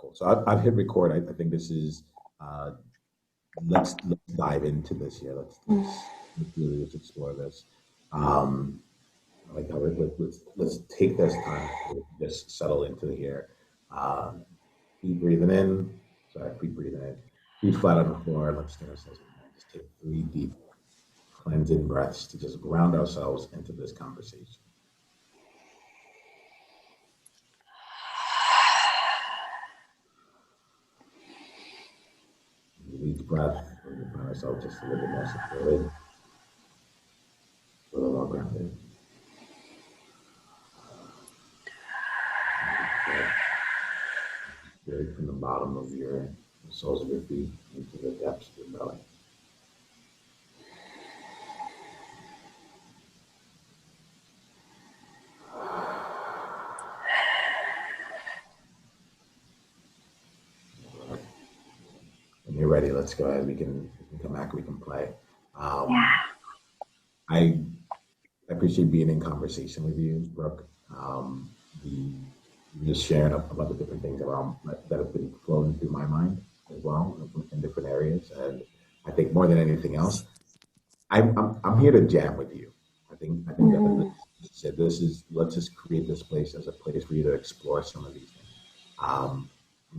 cool. So I've hit record. I think this is, uh, let's dive into this here. Let's really just explore this. Um, I like how let's take this time to just settle into here. Um, Keep breathing in. Sorry, keep breathing in. Feet flat on the floor. Let's get ourselves in there. Just take 3 deep cleansing breaths to just ground ourselves into this conversation. With each breath, we find ourselves just a little bit more supported, a little more grounded. Straight from the bottom of the soles of your feet into the depths of your belly. When you're ready, let's go ahead. We can come back. We can play. Yeah. I appreciate being in conversation with you, Brooke. The just sharing about the different things around that have been flowing through my mind as well in different areas. And I think more than anything else, I'm here to jam with you. I think that Mm-hmm. said this is let's just create this place as a place for you to explore some of these things. Um,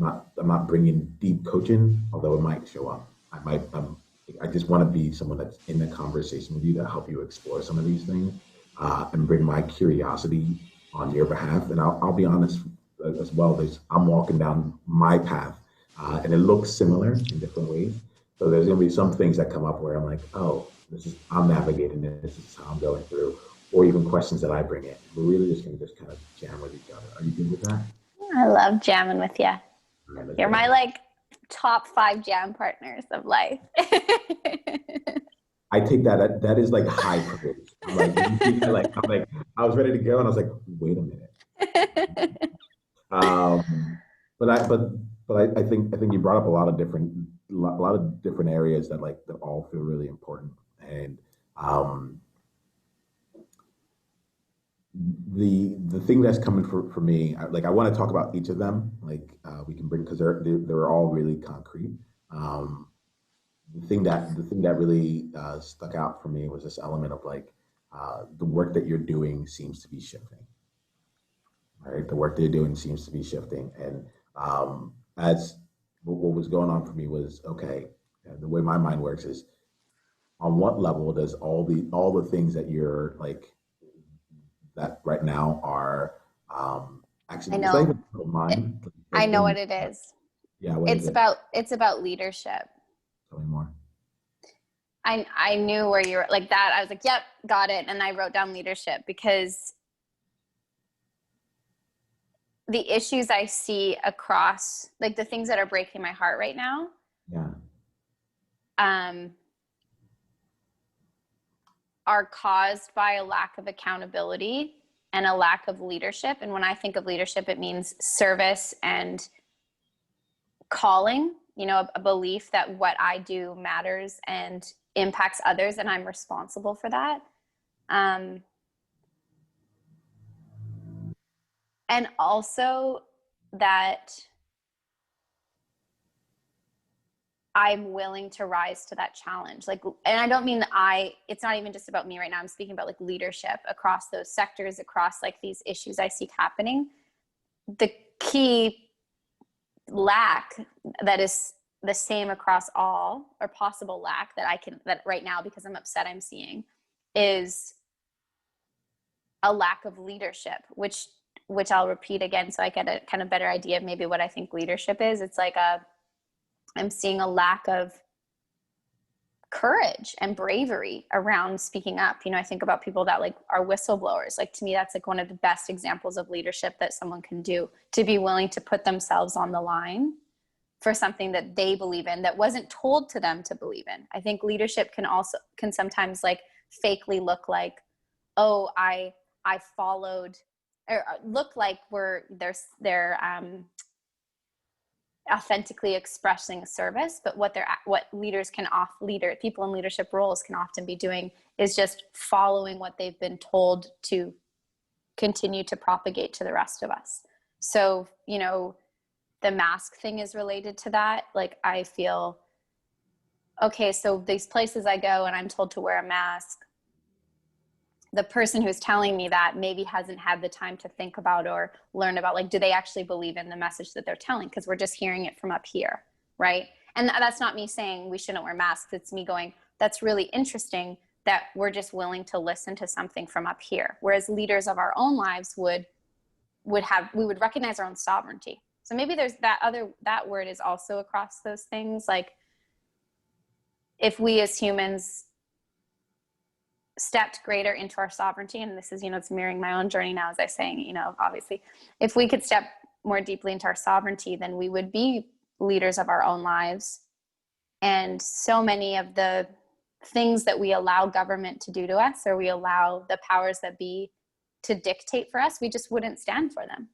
I'm not bringing deep coaching, although it might show up. I just want to be someone that's in the conversation with you to help you explore some of these things and bring my curiosity on your behalf. And I'll be honest as well. I'm walking down my path, and it looks similar in different ways. So there's going to be some things that come up where I'm like, oh, I'm navigating this. This is how I'm going through, or even questions that I bring in. We're really just going to just kind of jam with each other. Are you good with that? I love jamming with you. All right, let's You're go my ahead. like top 5 jam partners of life. I take that is like high praise. I'm like, when you take that, like, I'm like, I was ready to go, and I was like, wait a minute. Um, but I think you brought up a lot of different areas that all feel really important, and um, the thing that's coming for me, I want to talk about each of them. We can bring because they're all really concrete. Um, the thing that really stuck out for me was this element of the work that you're doing seems to be shifting, right? The work that you're doing seems to be shifting, and as what was going on for me was okay. The way my mind works is on what level does all the things that you're like that right now are I actually it's not know. even mind I like know when what it is. yeah what is It's it? about leadership. Tell me more. I knew where you were like that. I was like, yep, got it. And I wrote down leadership because the issues I see across like the things that are breaking my heart right now, Yeah. um, are caused by a lack of accountability and a lack of leadership. And when I think of leadership, it means service and calling, a belief that what I do matters and impacts others, and I'm responsible for that. Um, and also that I'm willing to rise to that challenge. Like, and I don't mean it's not even just about me right now. I'm speaking about like leadership across those sectors, across like these issues I see happening. The key lack that is the same across all or possible lack that right now, because I'm upset, I'm seeing is a lack of leadership, which I'll repeat again so I get a kind of better idea of maybe what I think leadership is. It's like I'm seeing a lack of courage and bravery around speaking up. I think about people that like are whistleblowers. Like to me, that's like one of the best examples of leadership that someone can do, to be willing to put themselves on the line for something that they believe in that wasn't told to them to believe in. I think leadership can sometimes like fakely look like, oh, I followed, or look like they're authentically expressing service, but what people in leadership roles can often be doing is just following what they've been told to continue to propagate to the rest of us. So the mask thing is related to that. Like, I feel, okay, so these places I go and I'm told to wear a mask, the person who's telling me that maybe hasn't had the time to think about or learn about, like, do they actually believe in the message that they're telling? Because we're just hearing it from up here, right? And that's not me saying we shouldn't wear masks. It's me going, that's really interesting that we're just willing to listen to something from up here. Whereas leaders of our own lives we would recognize our own sovereignty. So maybe there's that word is also across those things. Like, if we as humans stepped greater into our sovereignty, and this is, it's mirroring my own journey now as I'm saying, obviously, if we could step more deeply into our sovereignty, then we would be leaders of our own lives. And so many of the things that we allow government to do to us, or we allow the powers that be to dictate for us, we just wouldn't stand for them.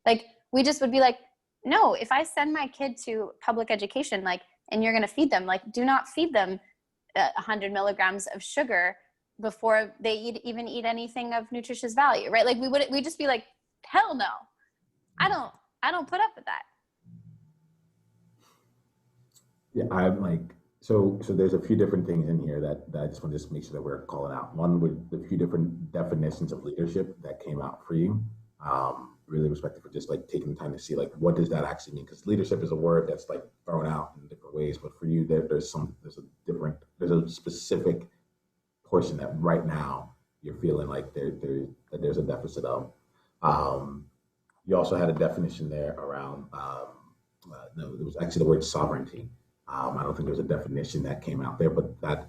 Like, we just would be like, no, if I send my kid to public education, like, and you're going to feed them, like, do not feed them 100 milligrams of sugar before they even eat anything of nutritious value, right? Like, we'd just be like, hell no, I don't put up with that. Yeah, I'm like, so there's a few different things in here that I just want to make sure that we're calling out. One, with the few different definitions of leadership that came out for you. Really respected for just like taking the time to see, like, what does that actually mean? Because leadership is a word that's like thrown out in different ways, but for you, there's a specific portion that right now you're feeling like there's a deficit of. You also had a definition there around, no, it was actually the word sovereignty. I don't think there was a definition that came out there, but that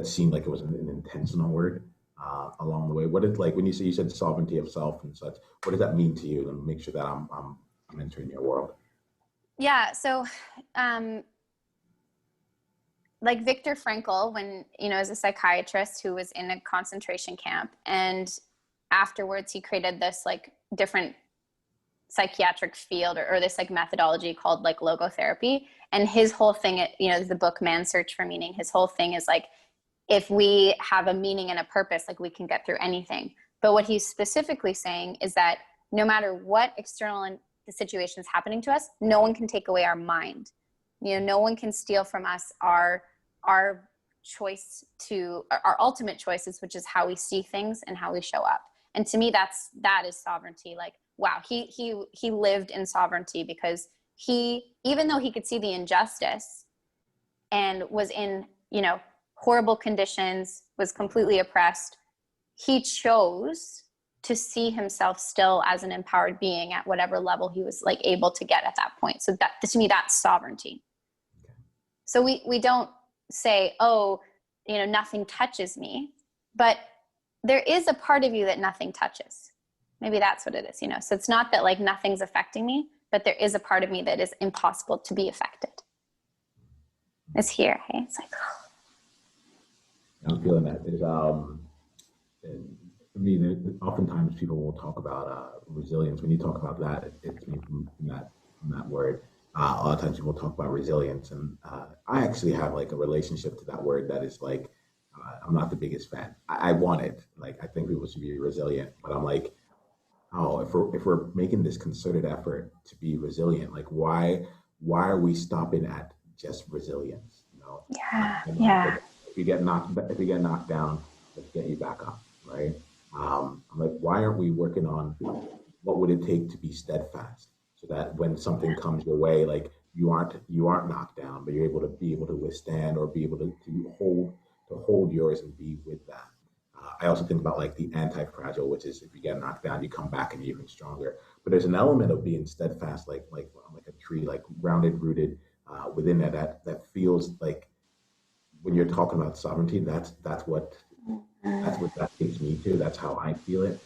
seemed like it was an intentional word along the way. What is, like, when you said sovereignty of self and such, what does that mean to you? And make sure that I'm entering your world. Yeah. So, like Viktor Frankl, when, as a psychiatrist who was in a concentration camp, and afterwards he created this like different psychiatric field or this like methodology called like logotherapy. And his whole thing, the book Man's Search for Meaning, his whole thing is like, if we have a meaning and a purpose, like, we can get through anything. But what he's specifically saying is that no matter what external the situation is happening to us, no one can take away our mind. No one can steal from us our choice our ultimate choices, which is how we see things and how we show up. And to me, that is sovereignty. Like, wow, he lived in sovereignty, because even though he could see the injustice and was in, horrible conditions, was completely oppressed, he chose to see himself still as an empowered being at whatever level he was like able to get at that point. So that, to me, that's sovereignty. So we don't say, oh, nothing touches me, but there is a part of you that nothing touches. Maybe that's what it is, So it's not that like nothing's affecting me, but there is a part of me that is impossible to be affected. It's here. Hey, it's like, oh. I'm feeling that. For me, oftentimes people will talk about resilience. When you talk about that, it's from that word. A lot of times people talk about resilience, and I actually have like a relationship to that word that is like, I'm not the biggest fan. I want it. Like, I think people should be resilient, but I'm like, oh, if we're making this concerted effort to be resilient, like, why are we stopping at just resilience? Yeah. If you get knocked down, let's get you back up, right? I'm like, why aren't we working on what would it take to be steadfast, so that when something comes your way, like, you aren't knocked down, but you're able to withstand, or be able to hold yours and be with that. I also think about like the anti-fragile, which is if you get knocked down, you come back and you're even stronger. But there's an element of being steadfast, like a tree, like grounded, rooted within that feels like, when you're talking about sovereignty, that's what that takes me to. That's how I feel it.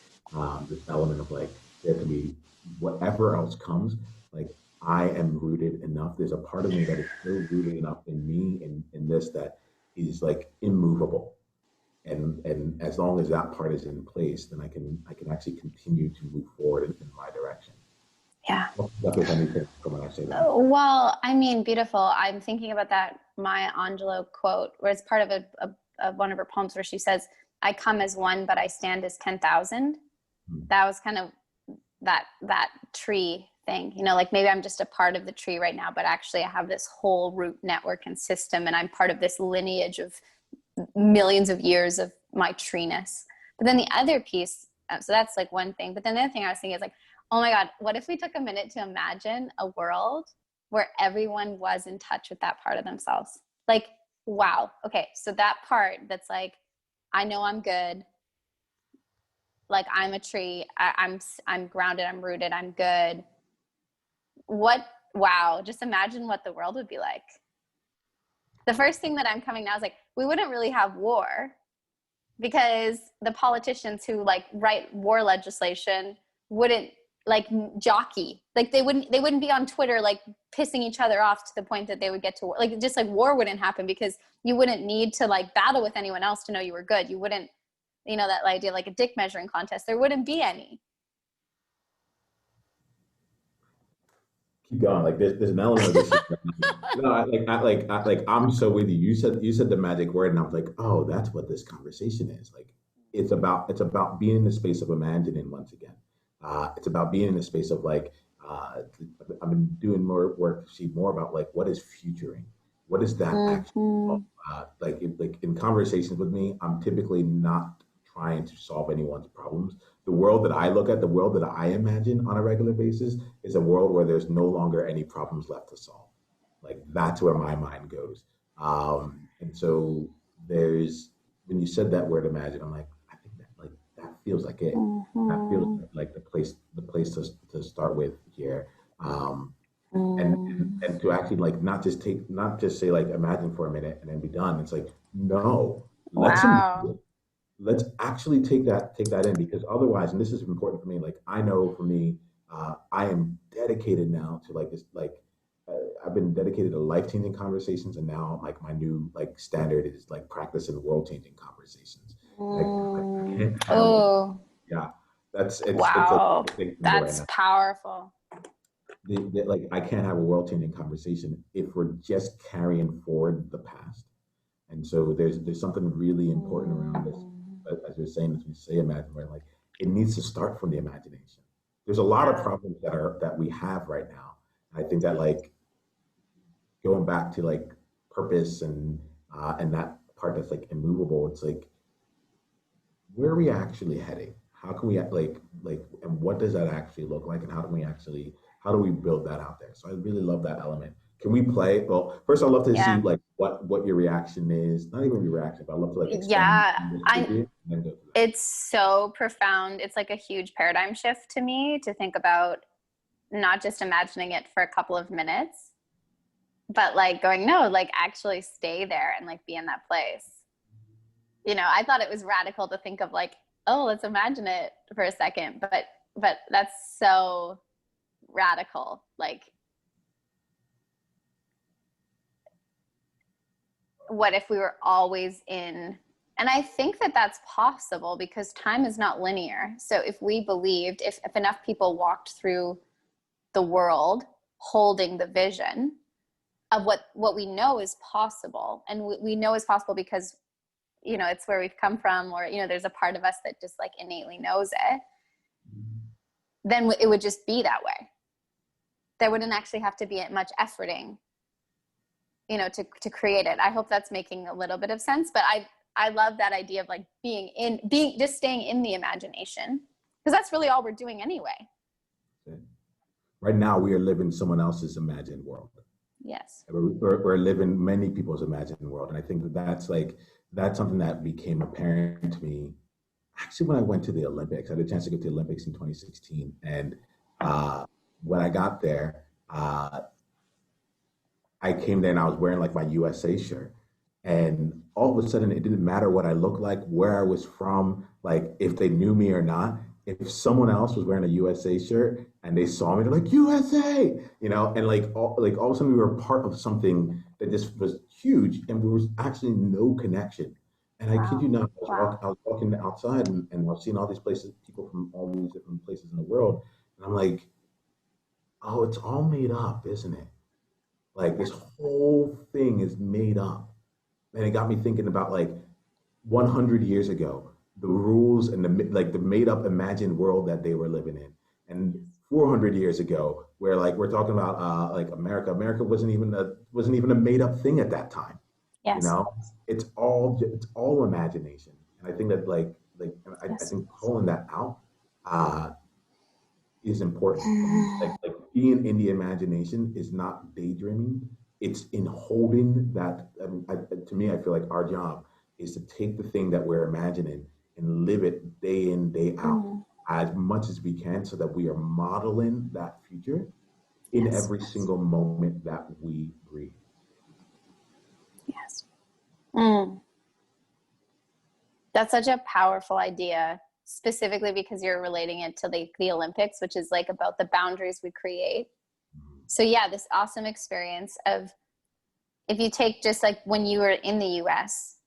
This element of like, there can be whatever else comes, like, I am rooted enough. There's a part of me that is still rooted enough in me, in this, that is like immovable. And as long as that part is in place, then I can actually continue to move forward in my direction. Yeah. What does anything from when I say that? Well, I mean, beautiful. I'm thinking about that Maya Angelou quote, where it's part of one of her poems, where she says, "I come as one, but I stand as 10,000." That was kind of that tree thing, you know, like maybe I'm just a part of the tree right now, but actually I have this whole root network and system, and I'm part of this lineage of millions of years of my treeness. But then the other piece, so that's like one thing, but then the other thing I was thinking is like, oh my God, what if we took a minute to imagine a world where everyone was in touch with that part of themselves? Like, wow, okay, so that part that's like, I know I'm good, like I'm a tree, I'm grounded, I'm rooted, I'm good. Wow, just imagine what the world would be like. The first thing that I'm coming now is like, we wouldn't really have war, because the politicians who like write war legislation wouldn't like jockey, like they wouldn't be on Twitter like pissing each other off to the point that they would get to war. Like just like war wouldn't happen, because you wouldn't need to like battle with anyone else to know you were good. You wouldn't, you know, that idea like a dick measuring contest, there wouldn't be any. Keep going. Like there's an element of this. No, I'm so with you. You said the magic word, and I was like, oh, that's what this conversation is. Like it's about being in the space of imagining once again. It's about being in the space of like I've been doing more work to see more about like what is futuring. What is that actually? Mm-hmm. Like in conversations with me, I'm typically not trying to solve anyone's problems. The world that I look at, the world that I imagine on a regular basis, is a world where there's no longer any problems left to solve. Like that's where my mind goes. And so there's when you said that word imagine, I'm like, I think that like that feels like it. That feels Mm-hmm. like the place to start with here. Um, Mm. and to actually like not just say like imagine for a minute and then be done. It's like, no, let's Wow. imagine. Let's actually take that in, because otherwise, and this is important for me, like I know for me, I am dedicated now to like this like I've been dedicated to life-changing conversations, and now like my new like standard is like practicing world-changing conversations. I Mm. can't have Oh, yeah, it's a wow. thing for me right That's now. powerful. Like I can't have a world-changing conversation if we're just carrying forward the past. And so there's something really important around this. Mm. But as you're saying, as we say imagine, right? Like it needs to start from the imagination. There's a lot of Yeah. problems that we have right now. I think that like going back to like purpose and that part that's like immovable, it's like where are we actually heading? How can we and what does that actually look like, and how do we build that out there? So I really love that element. Can we play? Well, first I'd love to see Yeah. like what your reaction is. Not even your reaction, but I'd love to like extend Yeah. this with I you and then go through that. It's so profound. It's like a huge paradigm shift to me to think about not just imagining it for a couple of minutes, but like going, no, like actually stay there and like be in that place. You know, I thought it was radical to think of like, oh, let's imagine it for a second, but that's so radical. Like, what if we were always in, and I think that that's possible because time is not linear. So if we believed, if enough people walked through the world holding the vision of what we know is possible, and we know is possible because, you know, it's where we've come from, or, you know, there's a part of us that just like innately knows it, then it would just be that way. There wouldn't actually have to be much efforting, you know, to create it. I hope that's making a little bit of sense, but I love that idea of like being just staying in the imagination, because that's really all we're doing anyway. Right now, we are living someone else's imagined world. Yes. We're living many people's imagined world, and I think that's something that became apparent to me actually when I went to the Olympics. I had a chance to go to the Olympics in 2016, and uh, when I got there, I came there and I was wearing like my USA shirt. And all of a sudden, it didn't matter what I looked like, where I was from, like if they knew me or not. If someone else was wearing a USA shirt and they saw me, they're like USA, and like all of a sudden we were part of something that just was huge, and there was actually no connection. And I kid you Wow. not, Wow. I was walking outside and I was seeing all these places, people from all these different places in the world, and I'm like, oh, it's all made up, isn't it? Like Yeah. this whole thing is made up. And it got me thinking about like 100 years ago, the rules and the made up imagined world that they were living in. And 400 years ago, where like we're talking about like America wasn't even a made up thing at that time. You Yes. know, it's all imagination, and I think that I Yes. think calling that out uh, is important. Like being in the imagination is not daydreaming. It's in holding that. To me, I feel like our job is to take the thing that we're imagining and live it day in, day out Mm. as much as we can so that we are modeling that future in Yes. every single moment that we breathe. Yes. Mm. That's such a powerful idea, specifically because you're relating it to the Olympics, which is like about the boundaries we create. So yeah, this awesome experience of, if you take just like when you were in the US,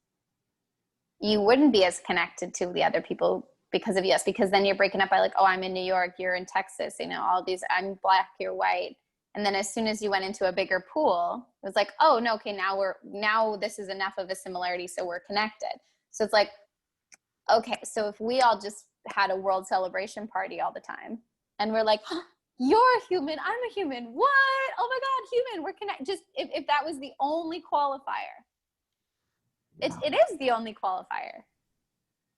you wouldn't be as connected to the other people because of US, because then you're breaking up by like, oh, I'm in New York, you're in Texas, you know, all these, I'm Black, you're white. And then as soon as you went into a bigger pool, it was like, oh no, okay, now this is enough of a similarity, so we're connected. So it's like, okay, so if we all just had a world celebration party all the time and we're like, oh, you're a human, I'm a human, what? Oh my God, human, we're connected. Just if that was the only qualifier, Yeah. it is the only qualifier.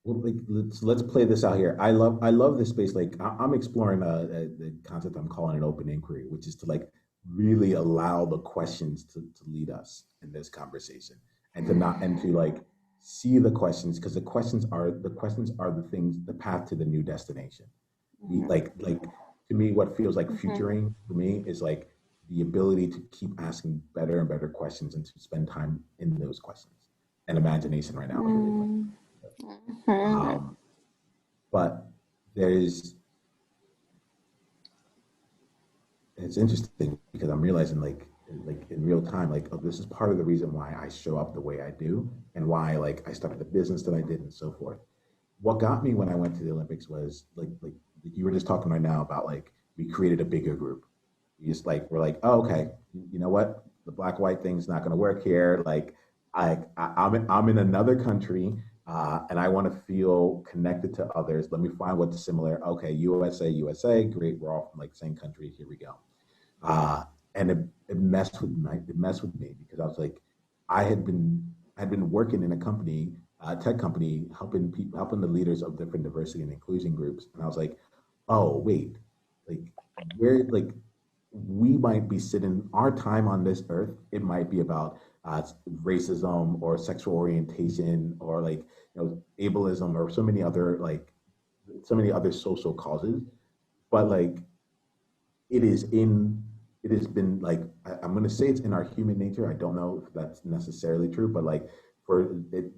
Well, like let's play this out here. I love this space. Like I'm exploring the concept I'm calling an open inquiry, which is to like really allow the questions to lead us in this conversation, and to not and to like see the questions, because the questions are the things, the path to the new destination. We Mm-hmm. like to me, what feels like Mm-hmm. futuring for me is like the ability to keep asking better and better questions and to spend time in those questions. And imagination right now is really playing. Mm-hmm. Um, but there's it's interesting because I'm realizing like in real time, like, oh, this is part of the reason why I show up the way I do and why like I started the business that I did and so forth. What got me when I went to the Olympics was like you were just talking right now about like we created a bigger group. We just like we're like, oh, okay, you know what? The black white thing's not going to work here. Like I'm in another country, and I want to feel connected to others. Let me find what's similar. Okay, USA, great. We're all from like the same country. Here we go. Uh, and it messed with me. It messed with me because I was like, I had been working in a company, a tech company, helping people, helping the leaders of different diversity and inclusion groups, and I was like, oh wait, like like we might be sitting our time on this earth. It might be about racism or sexual orientation or like ableism or so many other social causes, but like it is in it has been like I'm going to say it's in our human nature. I don't know if that's necessarily true, but like for it,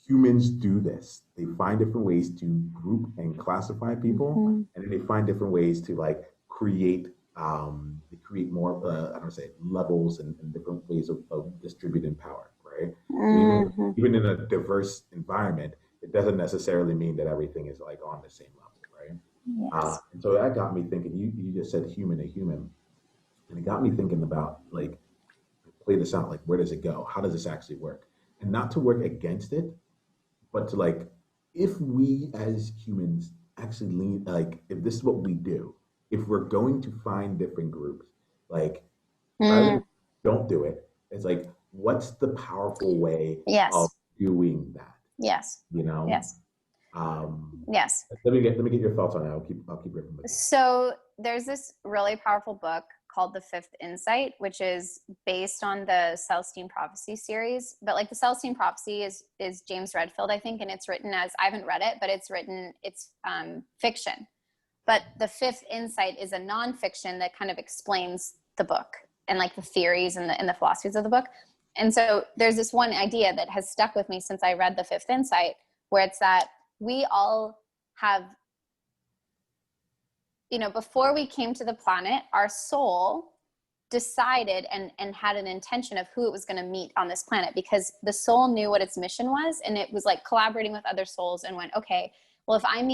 humans do this. They find different ways to group and classify people, Mm-hmm. and then they find different ways to like create they create more I don't say levels and different ways of distributing power, right? So Mm-hmm. even in a diverse environment, it doesn't necessarily mean that everything is like on the same level, right? Yes. And so that got me thinking. You just said human to human, and it got me thinking about like play this out. Like, where does it go? How does this actually work? And not to work against it, but to like, if we as humans actually lean, like, if this is what we do, if we're going to find different groups, like, rather Mm. than don't do it, it's like, what's the powerful way of Yes. doing that? Yes. You know. Yes. Um, Yes. let me get your thoughts on that. I'll keep ripping with you. So there's this really powerful book called The Fifth Insight, which is based on the Celestine Prophecy series. But like the Celestine Prophecy is James Redfield, I think, and it's written as, I haven't read it, but it's fiction. But The Fifth Insight is a nonfiction that kind of explains the book and like the theories and the philosophies of the book. And so there's this one idea that has stuck with me since I read The Fifth Insight, where it's that we all have, before we came to the planet, our soul decided and had an intention of who it was going to meet on this planet, because the soul knew what its mission was, and it was like collaborating with other souls and went, okay, well, I'm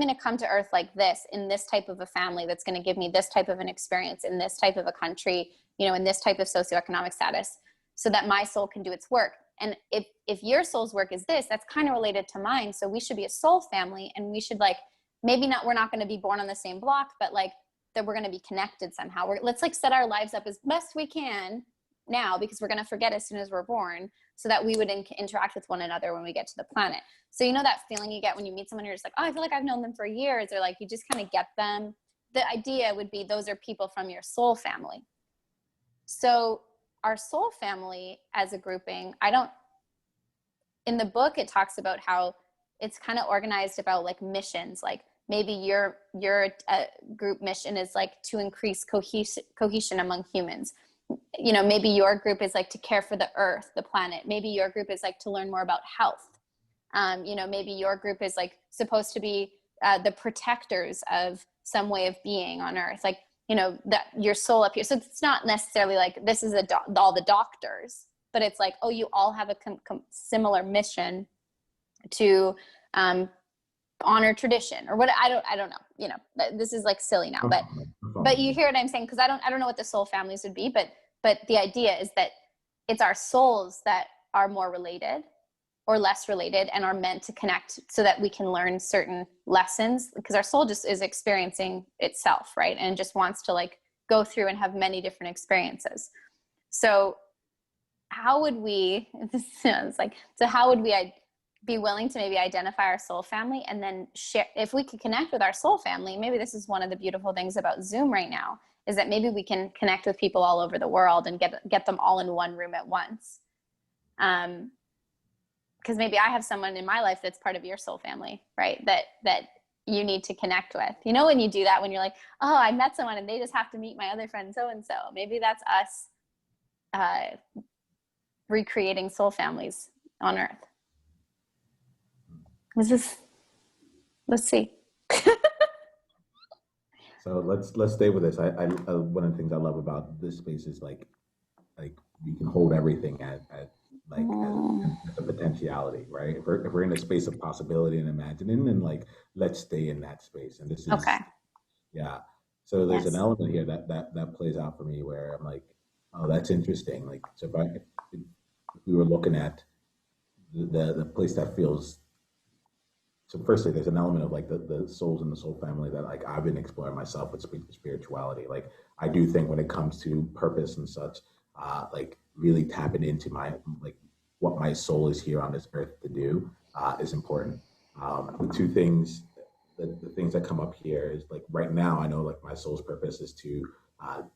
going to come to earth like this, in this type of a family that's going to give me this type of an experience in this type of a country, in this type of socioeconomic status, so that my soul can do its work. And if your soul's work is this, that's kind of related to mine, so we should be a soul family, and we should like, maybe not, we're not going to be born on the same block, but like that we're going to be connected somehow. Let's like set our lives up as best we can now, because we're going to forget as soon as we're born, so that we would interact with one another when we get to the planet. So, you know, that feeling you get when you meet someone, you're just like, oh, I feel like I've known them for years, or like you just kind of get them. The idea would be those are people from your soul family. So our soul family as a grouping, in the book, it talks about how it's kind of organized about like missions. Like maybe your group mission is like to increase cohesion among humans. You know, maybe your group is like to care for the earth, the planet. Maybe your group is like to learn more about health. You know, maybe your group is like supposed to be the protectors of some way of being on earth. Like, you know, that your soul up here. So it's not necessarily like this is all the doctors, but it's like, oh, you all have a similar mission to honor tradition or what. I don't know, you know, this is like silly now, but you hear what I'm saying? Cause I don't know what the soul families would be, but the idea is that it's our souls that are more related or less related and are meant to connect so that we can learn certain lessons, because our soul just is experiencing itself, right? And just wants to like go through and have many different experiences. So how would we, how would we be willing to maybe identify our soul family and then share, if we could connect with our soul family, maybe this is one of the beautiful things about Zoom right now, is that maybe we can connect with people all over the world and get them all in one room at once. Because maybe I have someone in my life that's part of your soul family, right? That you need to connect with. You know, when you do that, when you're like, oh, I met someone and they just have to meet my other friend so-and-so. Maybe that's us recreating soul families on earth. Let's see. So let's stay with this. I one of the things I love about this space is like we can hold everything as a potentiality, right? If we're in a space of possibility and imagining, and like let's stay in that space. And this is okay. Yeah. So there's an Yes. element here that plays out for me where I'm like, oh, that's interesting. Like, so if we were looking at the place that feels, so firstly, there's an element of like the souls in the soul family that like I've been exploring myself with spirituality. Like I do think when it comes to purpose and such, like really tapping into my like what my soul is here on this earth to do is important. The two things, the things that come up here is like right now I know like my soul's purpose is to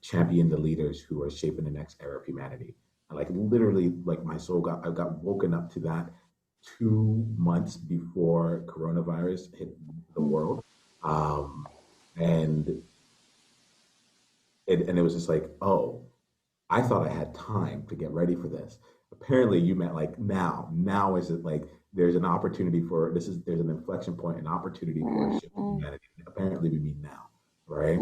champion the leaders who are shaping the next era of humanity. And like literally, like my soul I got woken up to that 2 months before coronavirus hit the world. Um, and and it was just like, oh, I thought I had time to get ready for this. Apparently, you meant like now. Now is it like there's an opportunity for there's an inflection point, an opportunity for a shift in humanity. Apparently, we mean now, right?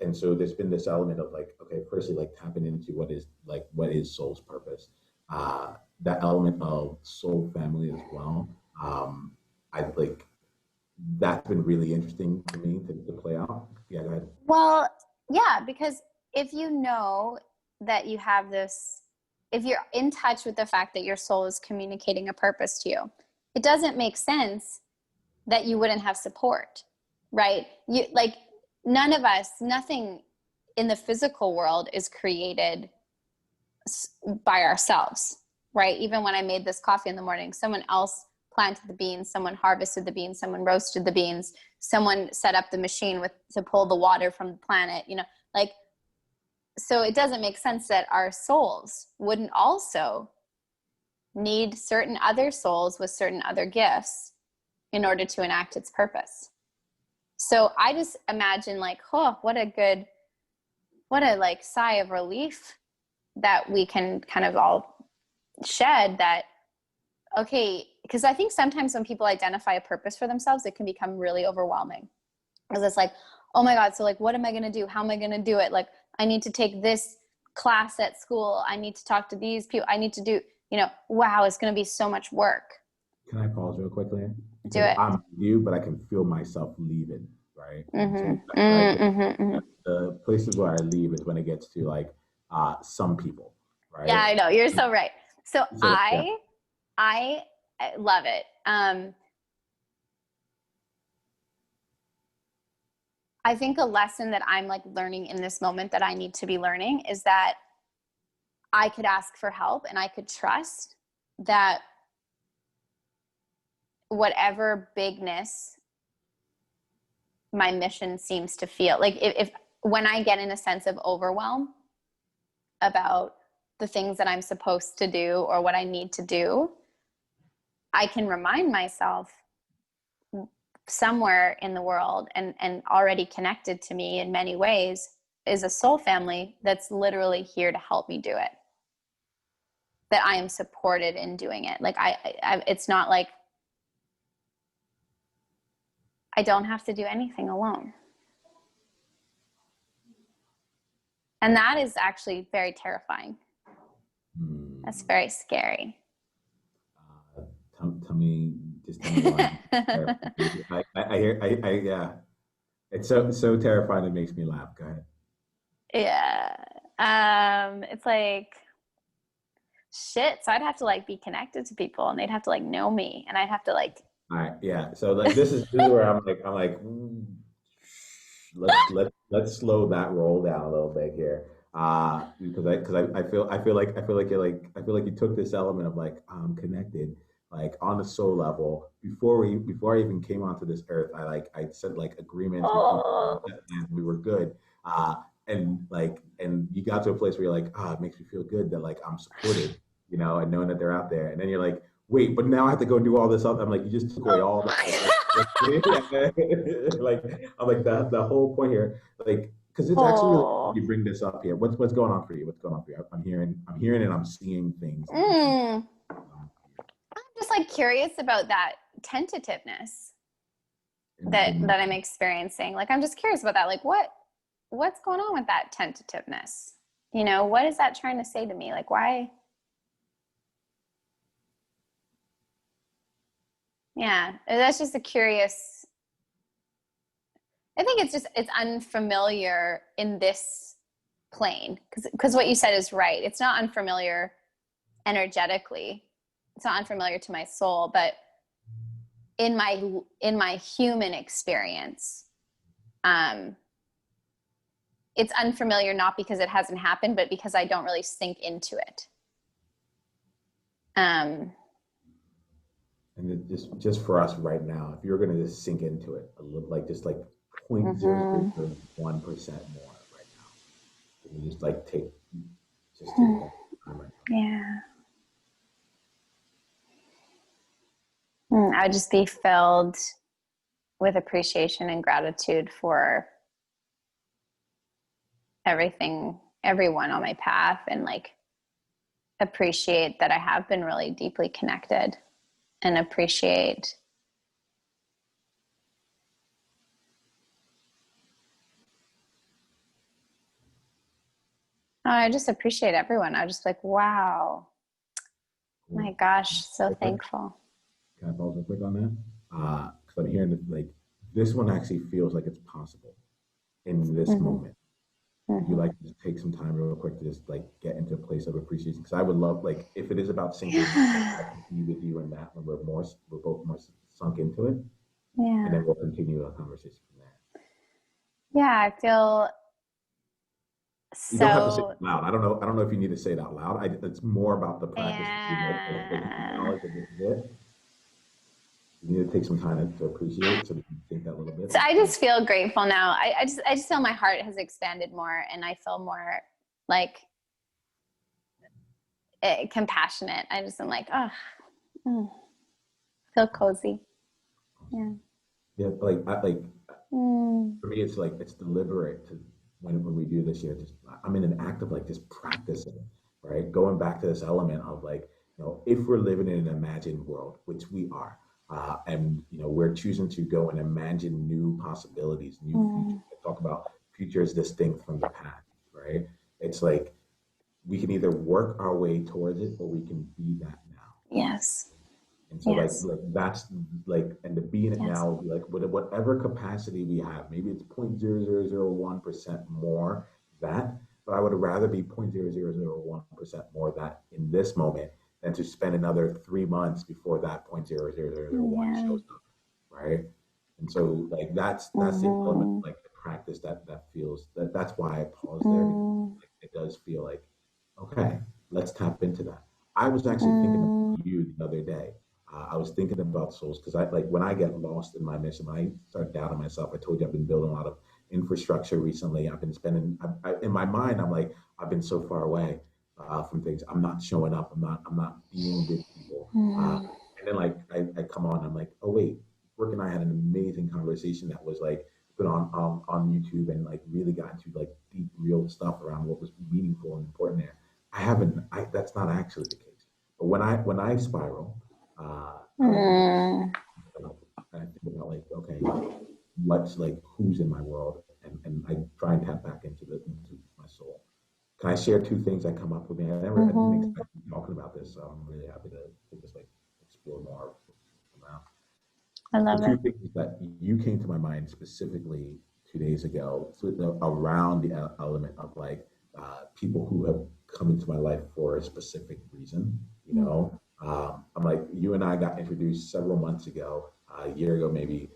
And so there's been this element of like, okay, firstly, like tapping into what is soul's purpose. That element of soul family as well. I like that's been really interesting to me to play out. Yeah, go ahead. Well, yeah, because if you know that you have this, if you're in touch with the fact that your soul is communicating a purpose to you, it doesn't make sense that you wouldn't have support, right? You like none of us, nothing in the physical world is created by ourselves, right? Even when I made this coffee in the morning, someone else planted the beans, someone harvested the beans, someone roasted the beans, someone set up the machine to pull the water from the planet, you know, like, so it doesn't make sense that our souls wouldn't also need certain other souls with certain other gifts in order to enact its purpose. So I just imagine like, oh, what a like sigh of relief that we can kind of all shed that, okay, because I think sometimes when people identify a purpose for themselves, it can become really overwhelming. Because it's like, oh my God, so like, what am I going to do? How am I going to do it? Like, I need to take this class at school. I need to talk to these people. I need to do, you know, wow, it's going to be so much work. Can I pause real quickly? Do Because it. I'm you, but I can feel myself leaving, right? Mm-hmm. So the places where I leave is when it gets to like some people, right? Yeah, I know. You're so right. So So yeah, I love it. I think a lesson that I'm like learning in this moment that I need to be learning is that I could ask for help and I could trust that whatever bigness my mission seems to feel like, if when I get in a sense of overwhelm about the things that I'm supposed to do or what I need to do, I can remind myself somewhere in the world and already connected to me in many ways is a soul family that's literally here to help me do it, that I am supported in doing it. Like I it's not like I don't have to do anything alone. And that is actually very terrifying. That's very scary. Tell me, just tell me why. Yeah. It's so terrifying. It makes me laugh. Go ahead. Yeah. It's like shit. So I'd have to like be connected to people and they'd have to like know me and I'd have to like. All right. Yeah. So like this is where I'm like, let's slow that roll down a little bit here. Because I feel like you took this element of like I'm connected, like on a soul level. Before I even came onto this earth, I said like agreements, Oh. we were good. And you got to a place where you're like, it makes me feel good that like I'm supported, and knowing that they're out there. And then you're like, wait, but now I have to go do all this other. I'm like, you just took away all that. Like, I'm like the whole point here, like, because it's actually really Oh. you bring this up here. What's going on for you? What's going on for you? I'm hearing and I'm seeing things. I'm just like curious about that tentativeness that I'm experiencing. Like, I'm just curious about that. Like, what's going on with that tentativeness? What is that trying to say to me? Like, why? Yeah, that's just a curious. I think it's unfamiliar in this plane because what you said is right. It's not unfamiliar energetically. It's not unfamiliar to my soul, but in my human experience, it's unfamiliar not because it hasn't happened, but because I don't really sink into it. And just for us right now, if you're going to just sink into it a little, like just like 0.001% more right now, can you just like take that time right now? Yeah. I would just be filled with appreciation and gratitude for everyone on my path, and like appreciate that I have been really deeply connected, and appreciate I just appreciate everyone. I was just like, wow, Cool. my gosh, so thankful. Can I pause real quick on that? Because I'm hearing that like this one actually feels like it's possible in this moment. Would you like to just take some time real quick to just like get into a place of appreciation? Because I would love, like, if it is about sinking, I can be with you in that when we're both more sunk into it, and then we'll continue our conversation from there. Yeah, I feel You don't have to say so. it loud. I don't know if you need to say it out loud. It's more about the practice. Knowledge of this bit. You need to take some time to appreciate, so we can think that a little bit. So I just feel grateful now. I just feel my heart has expanded more, and I feel more like compassionate. I just am like, feel cozy. Yeah. Yeah, for me, it's like it's deliberate to when we do this here. Just I'm in an act of like just practicing, right? Going back to this element of like, if we're living in an imagined world, which we are, and we're choosing to go and imagine new possibilities, new futures. I talk about futures distinct from the past, right? It's like we can either work our way towards it or we can be that now. Yes. And so like that's like, and to be in it now would be like whatever capacity we have, maybe it's 0.0001% more that, but I would rather be 0.0001% more that in this moment than to spend another 3 months before that 0.0001 shows up, right? And so like that's the element of like the practice that feels that's why I paused there, because it does feel like, okay, let's tap into that. I was actually thinking about you the other day. I was thinking about souls because I like when I get lost in my mission, when I start doubting myself. I told you I've been building a lot of infrastructure recently. I've been spending in my mind. I'm like I've been so far away from things. I'm not showing up. I'm not being with people. And then like I come on. I'm like, oh wait, Brooke and I had an amazing conversation that was like put on YouTube and like really got into like deep, real stuff around what was meaningful and important there. I haven't. That's not actually the case. But when I spiral, I like to and I think about like, okay, what's like who's in my world, and I try and tap back into my soul. Can I share two things that come up with me? I didn't expect to be talking about this, so I'm really happy to just like explore more around. I The love two it. things that you came to my mind specifically 2 days ago, so around the element of like people who have come into my life for a specific reason. I'm like, you and I got introduced several months ago, a year ago maybe,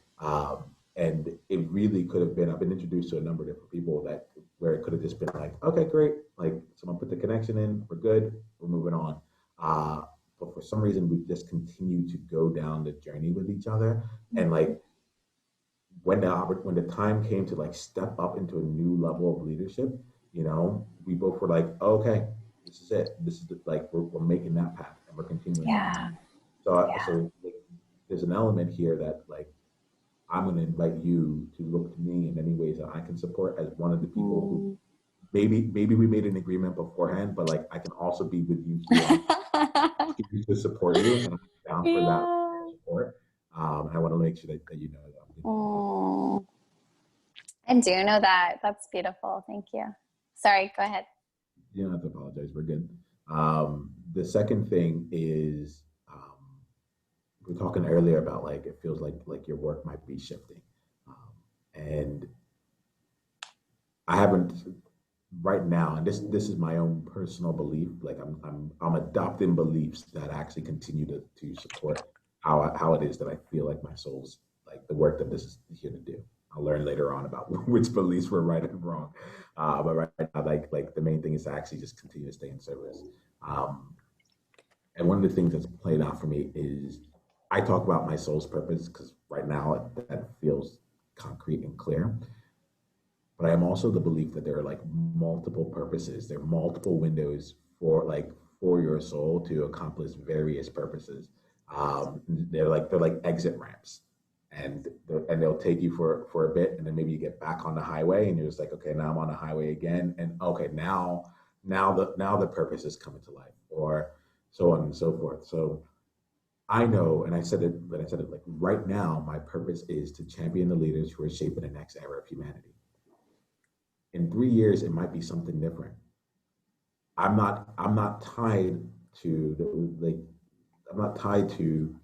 and it really could have been. I've been introduced to a number of different people that where it could have just been like, okay, great, like someone put the connection in, we're good, we're moving on. But for some reason, we just continue to go down the journey with each other, and like when the time came to like step up into a new level of leadership, we both were like, okay, this is it. This is like we're making that path and we're continuing that path. Yeah. Yeah. So like, there's an element here that like I'm going to invite you to look to me in any ways that I can support as one of the people who maybe we made an agreement beforehand, but like I can also be with you here on to support you, and I'm down for that Yeah. support. I want to make sure that you know that I'm thinking about you. Oh, I do know that. That's beautiful. Thank you. Sorry, go ahead. You don't have to apologize. We're good. The second thing is we were talking earlier about like it feels like your work might be shifting, and I haven't right now, and this is my own personal belief. Like I'm adopting beliefs that actually continue to support how it is that I feel like my soul's like the work that this is here to do. I'll learn later on about which beliefs were right and wrong. But right now, like the main thing is to actually just continue to stay in service. Um, and one of the things that's played out for me is I talk about my soul's purpose because right now that feels concrete and clear. But I am also the belief that there are like multiple purposes. There are multiple windows for your soul to accomplish various purposes. They're like exit ramps, and they'll take you for a bit, and then maybe you get back on the highway, and you're just like, okay, now I'm on the highway again, and okay, now the purpose is coming to life, or so on and so forth. So I know, and I said it like right now, my purpose is to champion the leaders who are shaping the next era of humanity. In 3 years it might be something different. I'm not tied to like I'm not tied to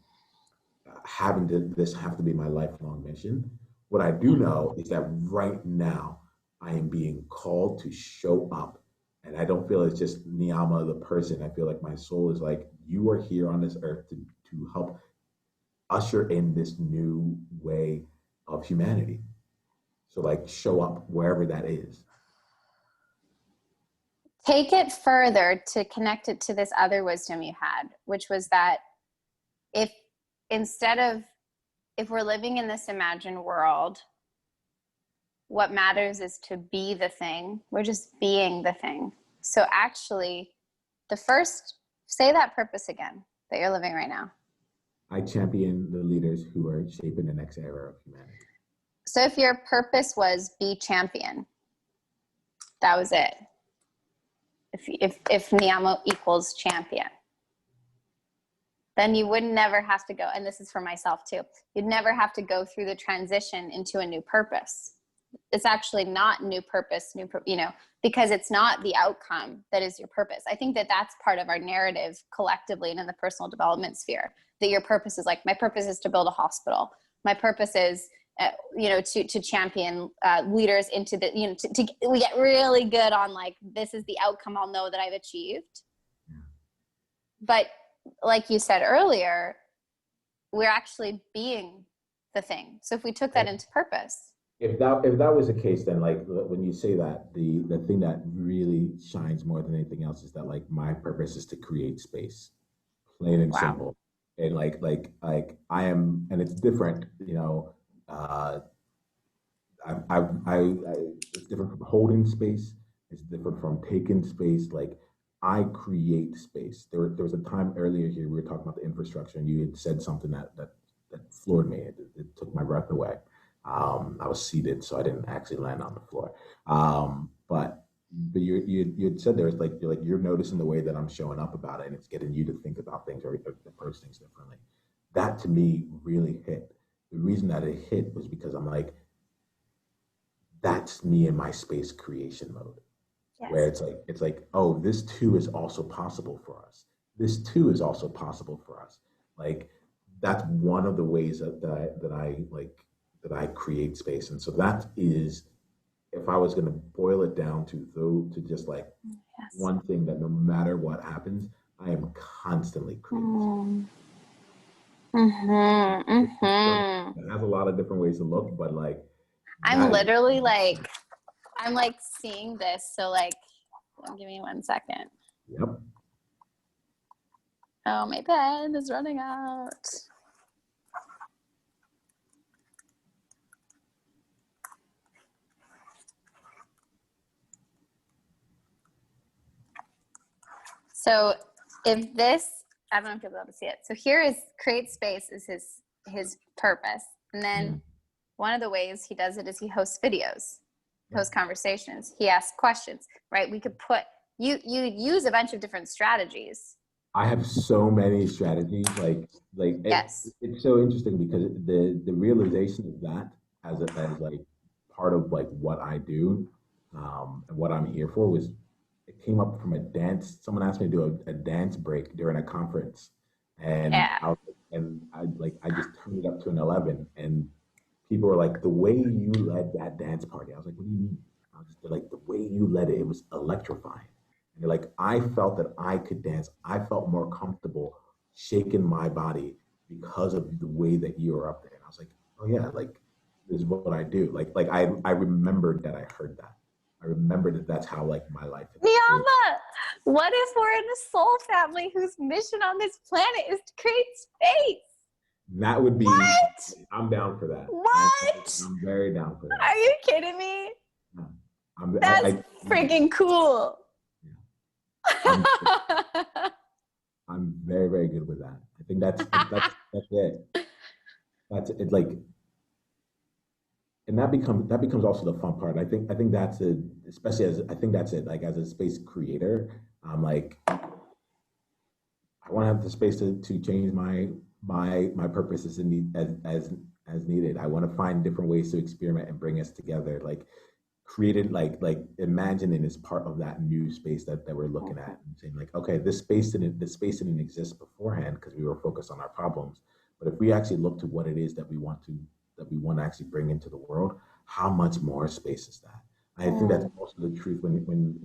having this have to be my lifelong mission. What I do know is that right now I am being called to show up, and I don't feel it's just Niiamah the person. I feel like my soul is like, you are here on this earth to help usher in this new way of humanity. So like show up wherever that is. Take it further to connect it to this other wisdom you had, which was that if instead of if we're living in this imagined world, what matters is to be the thing. We're just being the thing. So actually, the first, say that purpose again that you're living right now. I champion the leaders who are shaping the next era of humanity. So if your purpose was be champion, that was it. If Niiamah equals champion, then you would never have to go, and this is for myself too, you'd never have to go through the transition into a new purpose. It's actually not new purpose, because it's not the outcome that is your purpose. I think that that's part of our narrative collectively and in the personal development sphere, that your purpose is like, my purpose is to build a hospital. My purpose is, to champion leaders into the, we get really good on like, this is the outcome I'll know that I've achieved. But like you said earlier, we're actually being the thing. So if we took that into purpose, if that was the case, then like when you say that, the thing that really shines more than anything else is that like my purpose is to create space, plain and Wow. simple. And like I am, and it's different, uh, I it's different from holding space. It's different from taking space. Like I create space. There was a time earlier here we were talking about the infrastructure, and you had said something that floored me. It took my breath away. I was seated, so I didn't actually land on the floor. But you had said there's like you're noticing the way that I'm showing up about it, and it's getting you to think about things or approach things differently. That to me really hit. The reason that it hit was because I'm like, that's me in my space creation mode, where Yes. it's like, oh, this too is also possible for us. This too is also possible for us. Like that's one of the ways that I create space. And so that is, if I was going to boil it down to just like Yes. one thing, that no matter what happens, I am constantly creating space. Mm. Mm-hmm. Mm-hmm. It has a lot of different ways to look, but like I'm that is, literally like, I'm like seeing this. So like, give me 1 second. yep. Oh, my pen is running out. So if this, I don't know if you'll be able to see it. So here is create space is his purpose. And then one of the ways he does it is he hosts videos, hosts conversations. He asks questions, right? We could put, you use a bunch of different strategies. I have so many strategies. Yes. It's so interesting because the realization of that as like part of like what I do, and what I'm here for was, it came up from a dance. Someone asked me to do a dance break during a conference, and Yeah. I just turned it up to an 11, and people were like, the way you led that dance party. I was like, what do you mean? They're like, the way you led it, it was electrifying. And they're like, I felt that I could dance. I felt more comfortable shaking my body because of the way that you were up there. And I was like, oh yeah, like this is what I do. I remembered that I heard that. I remembered that that's how like my life is. Niiamah, what if we're in a soul family whose mission on this planet is to create space? That would be, What? I'm down for that. What? I'm very down for that. Are you kidding me? Yeah. I'm, That's yeah, freaking cool. yeah. I'm I'm very, very good with that. I think that's it. That's it. Like, and that becomes also the fun part. I think that's it, especially as I think that's it. Like as a space creator, I'm like, I want to have the space to change my purposes in need as needed. I want to find different ways to experiment and bring us together. Like created like imagining is part of that new space that we're looking at, and saying like, okay, this space didn't exist beforehand because we were focused on our problems. But if we actually look to what it is that we want to actually bring into the world, how much more space is that? I think that's Mm. also the truth when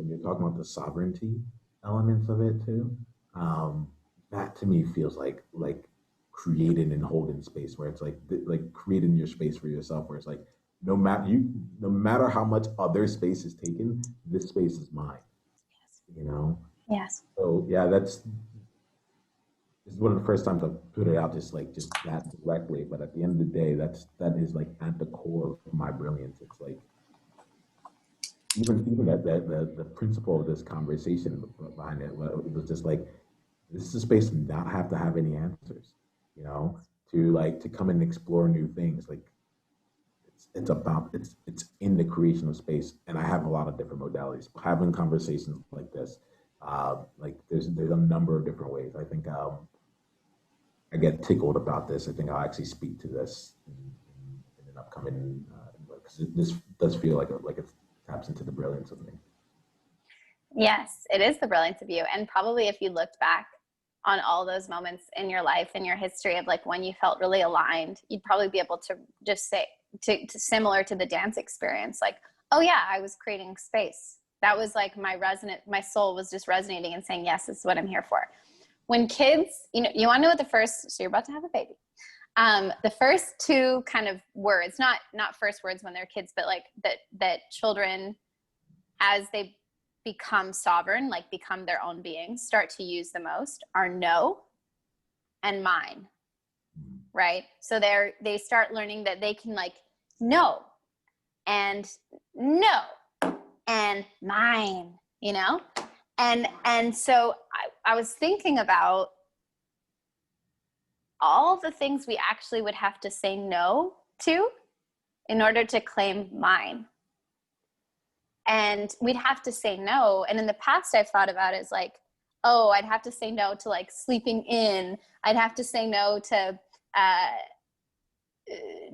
you're talking about the sovereignty elements of it too. Um, that to me feels like creating and holding space, where it's like creating your space for yourself, where it's like, no matter how much other space is taken, this space is mine, you know. Yes. So yeah, this is one of the first times I've put it out just that directly. But at the end of the day, that is like at the core of my brilliance. It's like even the principle of this conversation behind it, it was just like, this is a space to not have to have any answers, you know, to come and explore new things. Like it's in the creation of space, and I have a lot of different modalities. Having conversations like this, like there's a number of different ways. I think I get tickled about this. I think I'll actually speak to this in an upcoming, because this does feel like it taps into the brilliance of me. Yes, it is the brilliance of you. And probably if you looked back on all those moments in your life and your history of like when you felt really aligned, you'd probably be able to just say to similar to the dance experience, like, oh yeah, I was creating space. That was like my soul was just resonating and saying, yes, this is what I'm here for. When kids, you want to know what so you're about to have a baby. The first two kind of words, not first words when they're kids, but like that children, as they become sovereign, like become their own beings, start to use the most are no and mine, right? So they start learning that they can like no and no and mine, you know? And so I was thinking about all the things we actually would have to say no to in order to claim mine. And we'd have to say no. And in the past, I've thought about it as like, oh, I'd have to say no to like sleeping in. I'd have to say no to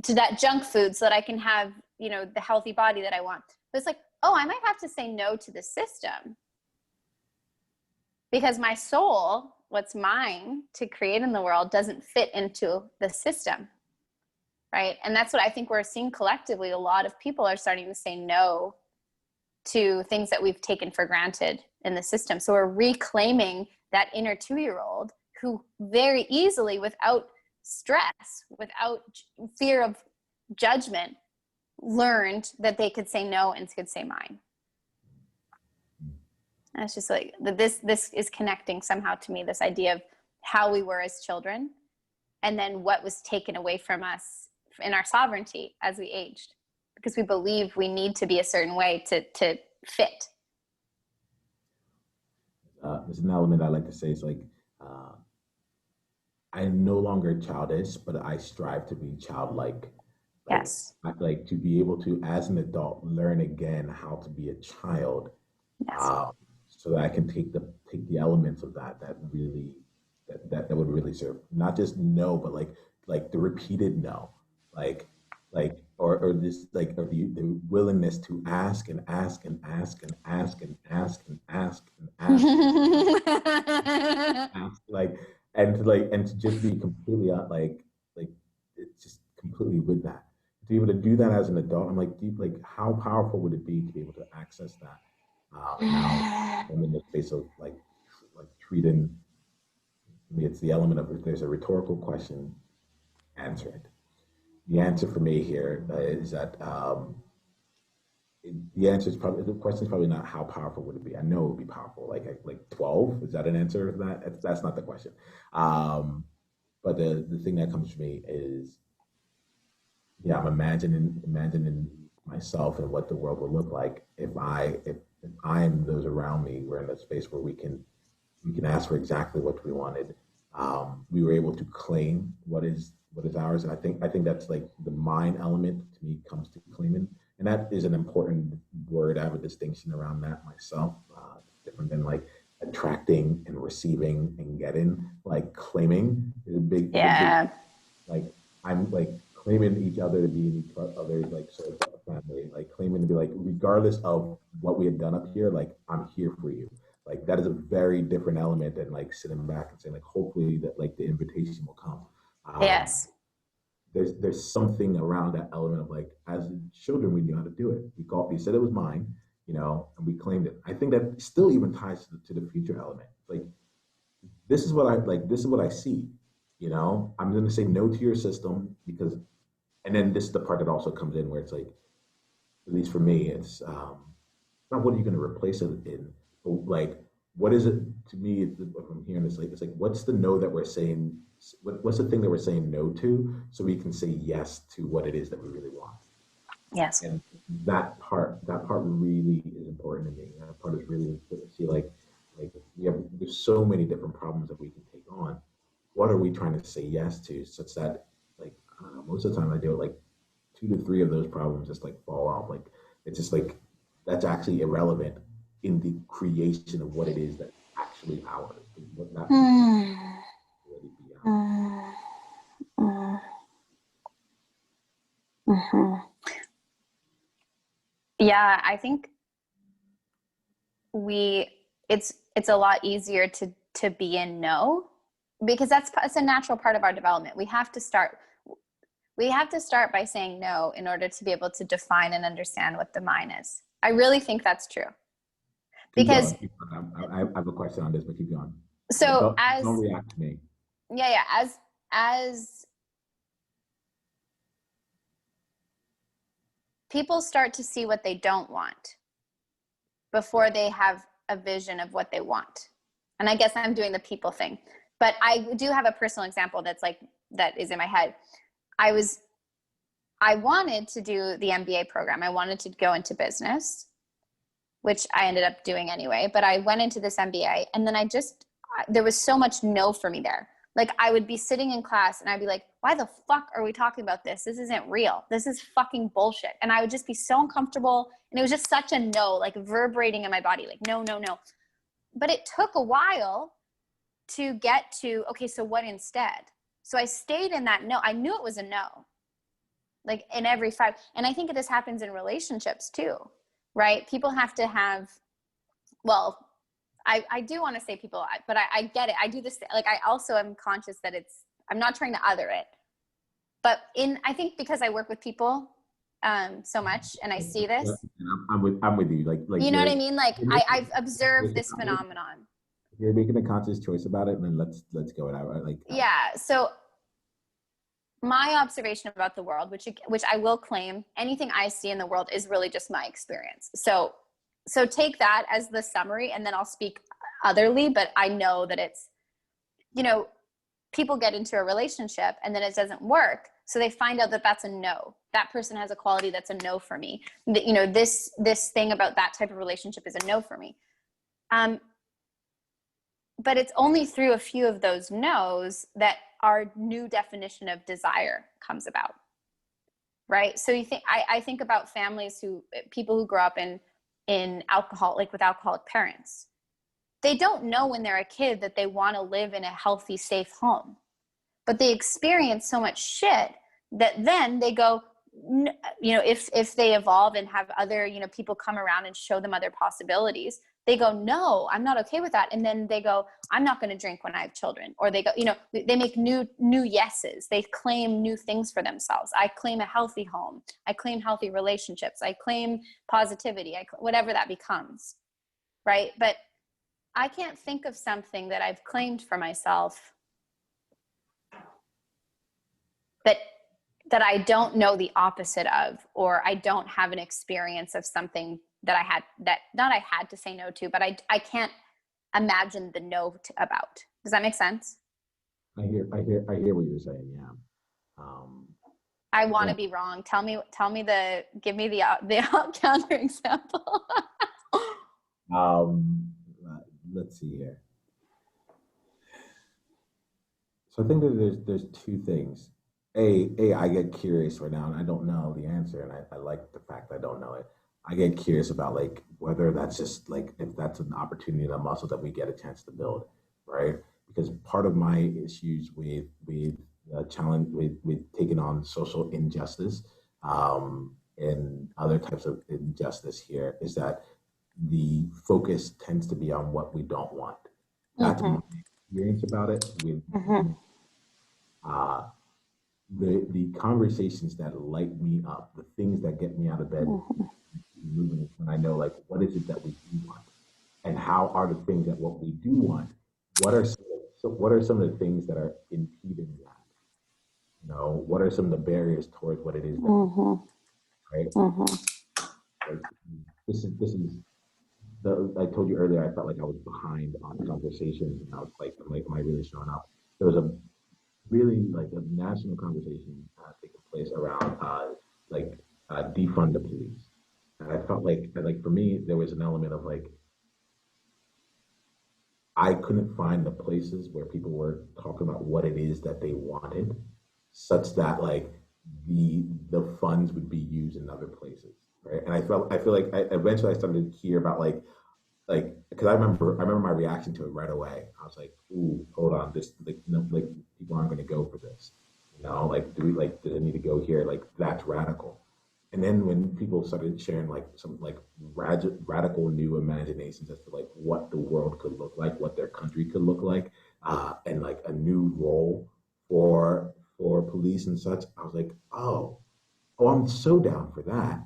that junk food so that I can have, you know, the healthy body that I want. But it's like, oh, I might have to say no to the system because my soul, what's mine to create in the world, doesn't fit into the system, right? And that's what I think we're seeing collectively. A lot of people are starting to say no to things that we've taken for granted in the system. So we're reclaiming that inner 2-year-old who very easily, without stress, without fear of judgment, learned that they could say no and could say mine. And it's just like this is connecting somehow to me, this idea of how we were as children and then what was taken away from us in our sovereignty as we aged, because we believe we need to be a certain way to fit. There's an element I like to say is like, I'm no longer childish, but I strive to be childlike. Like, Yes. I like to be able to, as an adult, learn again how to be a child, Yes. so that I can take the elements of that that would really serve. Not just no, but like the repeated no, or this like or the willingness to ask and ask and ask and ask and ask and ask and ask ask, and to just be completely like it's just completely with that, to be able to do that as an adult. I'm like, deep, like how powerful would it be to be able to access that now? I'm in the space of like treating. I mean, it's the element of, if there's a rhetorical question, answer it. The answer for me here is that the answer is probably, the question is probably not how powerful would it be. I know it would be powerful. Like 12, is that an answer to that? That's not the question. But the thing that comes to me is, yeah, I'm imagining myself and what the world would look like if I and those around me were in a space where we can ask for exactly what we wanted. We were able to claim what is ours, and I think that's like the mind element to me comes to claiming, and that is an important word. I have a distinction around that myself, different than like attracting and receiving and getting. Like claiming is Yeah. like I'm like claiming each other to be in each other's like sort of family, like claiming to be like, regardless of what we had done up here, like I'm here for you. Like that is a very different element than like sitting back and saying like, hopefully that like the invitation will come. Um, Yes. there's something around that element of like, as children we knew how to do it. We said it was mine, and we claimed it. I think that still even ties to the future element. Like this is what I see. I'm going to say no to your system because, and then this is the part that also comes in where it's like, at least for me, it's not what are you going to replace it in, but like what is it to me? What I'm hearing is like, it's like, what's the no that we're saying? What's the thing that we're saying no to, so we can say yes to what it is that we really want? Yes. And that part really is important to me. That part is really important to see, like there's so many different problems that we can take on. What are we trying to say yes to, such that, like, I don't know, most of the time I do it like 2 to 3 of those problems just like fall off. Like it's just like that's actually irrelevant in the creation of what it is that's actually ours. What that really be ours. Mhm. Yeah, I think it's a lot easier to be in no, because it's a natural part of our development. We have to start by saying no in order to be able to define and understand what the mine is. I really think that's true. Keep Because going. Keep going. I have a question on this, but keep going. so Don't react to me. yeah, as people start to see what they don't want before they have a vision of what they want. And I guess I'm doing the people thing, but I do have a personal example that's like, that is in my head. I wanted to do the MBA program. I wanted to go into business, which I ended up doing anyway, but I went into this MBA, and then there was so much no for me there. Like, I would be sitting in class and I'd be like, why the fuck are we talking about this? This isn't real. This is fucking bullshit. And I would just be so uncomfortable. And it was just such a no, like reverberating in my body, like, no, no, no. But it took a while to get to, okay, so what instead? So I stayed in that no. I knew it was a no, like in every five. And I think this happens in relationships too, right? People have to have, well, I do want to say people, but I get it. I do this. Like, I also am conscious that I'm not trying to other it, but I think because I work with people so much, and I see this. I'm with you. Like, you know what I mean? Like, I've observed this phenomenon. You're making a conscious choice about it, and then let's go it out. Like, yeah. So my observation about the world, which I will claim, anything I see in the world is really just my experience. So take that as the summary, and then I'll speak otherly, but I know that it's, people get into a relationship and then it doesn't work. So they find out that that's a no. That person has a quality that's a no for me. This thing about that type of relationship is a no for me. But it's only through a few of those no's that our new definition of desire comes about, right? So I think about people who grow up in alcohol, like with alcoholic parents. They don't know when they're a kid that they want to live in a healthy, safe home, but they experience so much shit that then they go, if they evolve and have other, people come around and show them other possibilities, they go, no, I'm not okay with that. And then they go, I'm not going to drink when I have children. Or they go, they make new yeses. They claim new things for themselves. I claim a healthy home. I claim healthy relationships. I claim positivity, whatever that becomes. Right. But I can't think of something that I've claimed for myself that I don't know the opposite of, or I don't have an experience of something that I had to say no to, but I can't imagine the no about. Does that make sense? I hear what you're saying. Yeah. I want to be wrong. Give me the counter example. Let's see here. So I think that there's two things. I get curious right now, and I don't know the answer, and I like the fact I don't know it. I get curious about like whether that's just like if that's an opportunity and a muscle that we get a chance to build, right? Because part of my issues with challenge with taking on social injustice and other types of injustice here is that the focus tends to be on what we don't want. That's my experience about it. The conversations that light me up, the things that get me out of bed, moving when I know like what is it that we do want, and how are the things that what we do want, what are some of the things that are impeding that? What are some of the barriers towards what it is that we want, right? Like, this is I told you earlier, I felt like I was behind on conversations, and I was like, am I really showing up? There was a really like a national conversation taking place around defund the police, and I felt like for me there was an element of like I couldn't find the places where people were talking about what it is that they wanted, such that like the funds would be used in other places, right? And I feel like eventually I started to hear about because I remember my reaction to it right away. I was like, "Ooh, hold on, this like people aren't going to go for this, like do they need to go here? Like that's radical." And then when people started sharing like some like radical new imaginations as to like what the world could look like, what their country could look like, and like a new role for police and such, I was like, oh, I'm so down for that.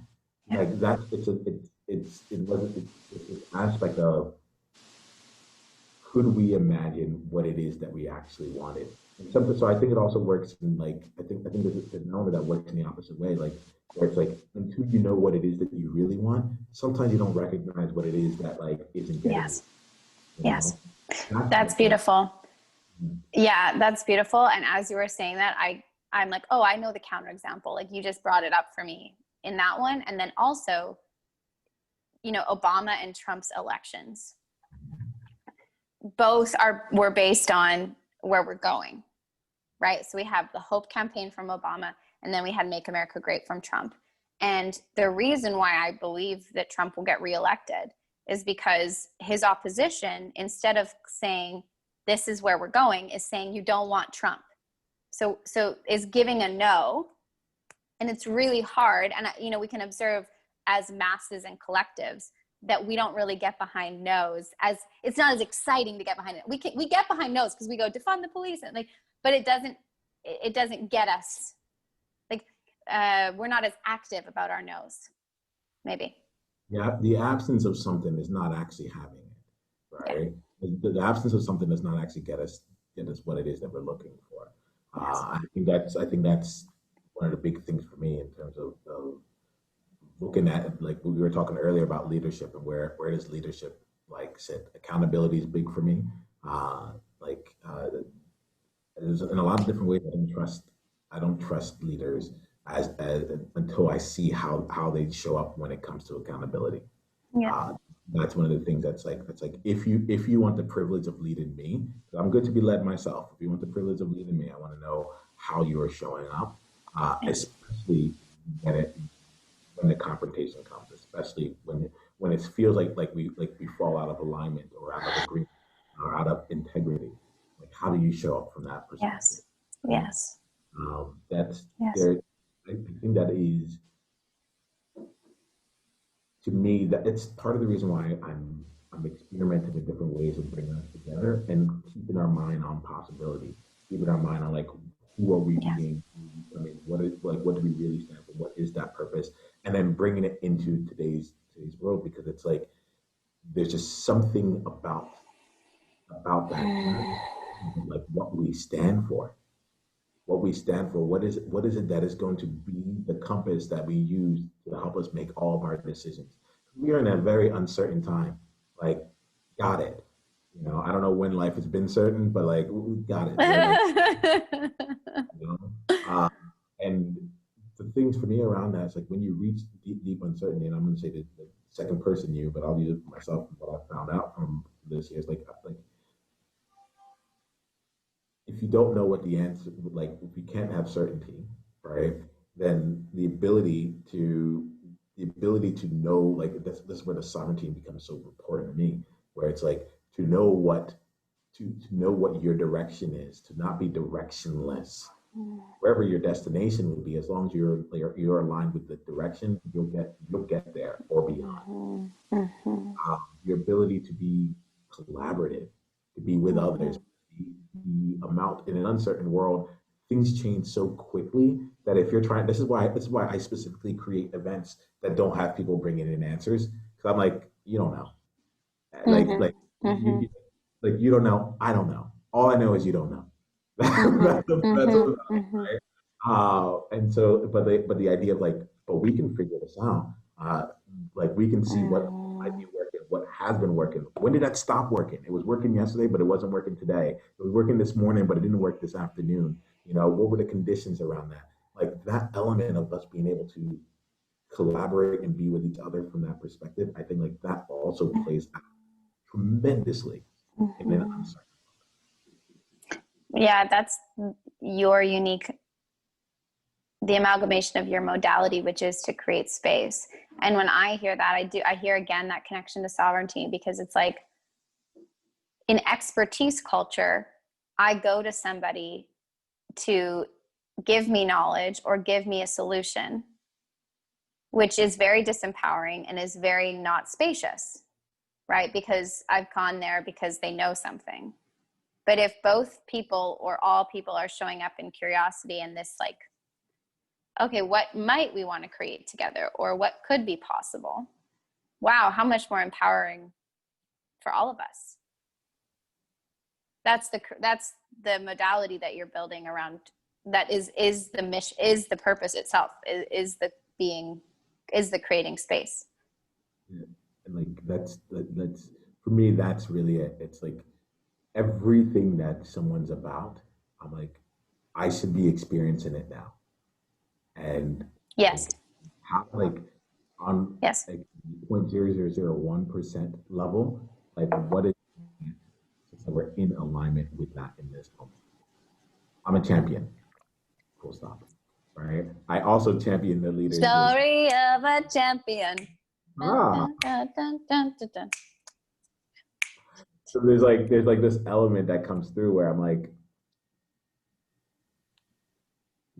Like that, it's an aspect of could we imagine what it is that we actually wanted? So I think it also works in like I think there's an element that works in the opposite way, like where it's like until you know what it is that you really want, sometimes you don't recognize what it is that like isn't getting you. Yes. You Yes. know, that's That's what like beautiful. Yeah, that's beautiful. And as you were saying that, I'm like, oh, I know the counterexample. Like you just brought it up for me in that one. And then also, Obama and Trump's elections, both were based on where we're going, right? So we have the Hope campaign from Obama, and then we had Make America Great from Trump. And the reason why I believe that Trump will get reelected is because his opposition, instead of saying, this is where we're going, is saying you don't want Trump. So is giving a no. And it's really hard. And, we can observe as masses and collectives that we don't really get behind no's, as it's not as exciting to get behind it. We get behind no's because we go defund the police and but it doesn't get us like, we're not as active about our no's, maybe. yeah, the absence of something is not actually having it, Yeah. right? The absence of something does not actually get us what it is that we're looking for. Yes. I think that's one of the big things for me in terms of looking at like we were talking earlier about leadership and where does leadership like sit. Accountability is big for me. Uh, like there's in a lot of different ways I don't trust leaders as until I see how they show up when it comes to accountability. Yeah. Uh, that's one of the things that's like if you want the privilege of leading me, I'm good to be led myself. If you want the privilege of leading me, I want to know how you are showing up, Yes. especially when it when the confrontation comes, especially when it feels like we fall out of alignment or out of agreement or out of integrity. Like how do you show up from that perspective? Yes. Right? Yes. That's Yes. there. I think that is to me that it's part of the reason why I'm experimenting with different ways of bringing us together and keeping our mind on possibility, keeping our mind on like who are we Yes. being? I mean, what do we really stand for? What is that purpose? And then bringing it into today's world because it's like there's just something about that like what we stand for, what is it that is going to be the compass that we use to help us make all of our decisions. We are in a very uncertain time. Like, got it. I don't know when life has been certain, but like we got it. We're like, you know, uh, and the things for me around that is like when you reach deep, deep uncertainty, and I'm going to say the second person you, but I'll use it for myself. What I found out from this year is like if you don't know what the answer, like if you can't have certainty, right, then the ability to know, like this is where the sovereignty becomes so important to me, where it's like to know what your direction is, to not be directionless. Wherever your destination will be, as long as you're aligned with the direction, you'll get there or beyond. Mhm. Mhm. Your ability to be collaborative, to be with others. Mhm. The amount in an uncertain world, things change so quickly that if you're trying, this is why I specifically create events that don't have people bringing in answers because I'm like, you don't know, like Mhm. you, Mhm. like you don't know, I don't know. All I know is you don't know. Mhm. That's Mhm. about it, Mhm. right? And so, but the idea of like, but we can figure this out. Like we can see what might be Mm. working, what has been working. When did that stop working? It was working yesterday, but it wasn't working today. It was working this morning, but it didn't work this afternoon. What were the conditions around that? Like that element of us being able to collaborate and be with each other from that perspective, I think like that also plays out tremendously in an Mhm. uncertain. Yeah, that's your unique, the amalgamation of your modality, which is to create space. And when I hear that, I hear again that connection to sovereignty, because it's like in expertise culture, I go to somebody to give me knowledge or give me a solution, which is very disempowering and is very not spacious, right? Because I've gone there because they know something. But if both people or all people are showing up in curiosity and this, like, okay, what might we want to create together, or what could be possible? Wow, how much more empowering for all of us. that's the modality that you're building around. That is the mission, is the purpose itself, is the creating space. Yeah. And like that's for me, that's really it. It's like everything that someone's about, I'm like, I should be experiencing it now. And Yes. like how like on Yes. like 0.0001% level, like what is so we're in alignment with that in this moment. I'm a champion. Full stop. Right. I also champion the leaders with Story of a champion. Dun, ah. dun, dun, dun, dun, dun, dun. So there's like this element that comes through where I'm like,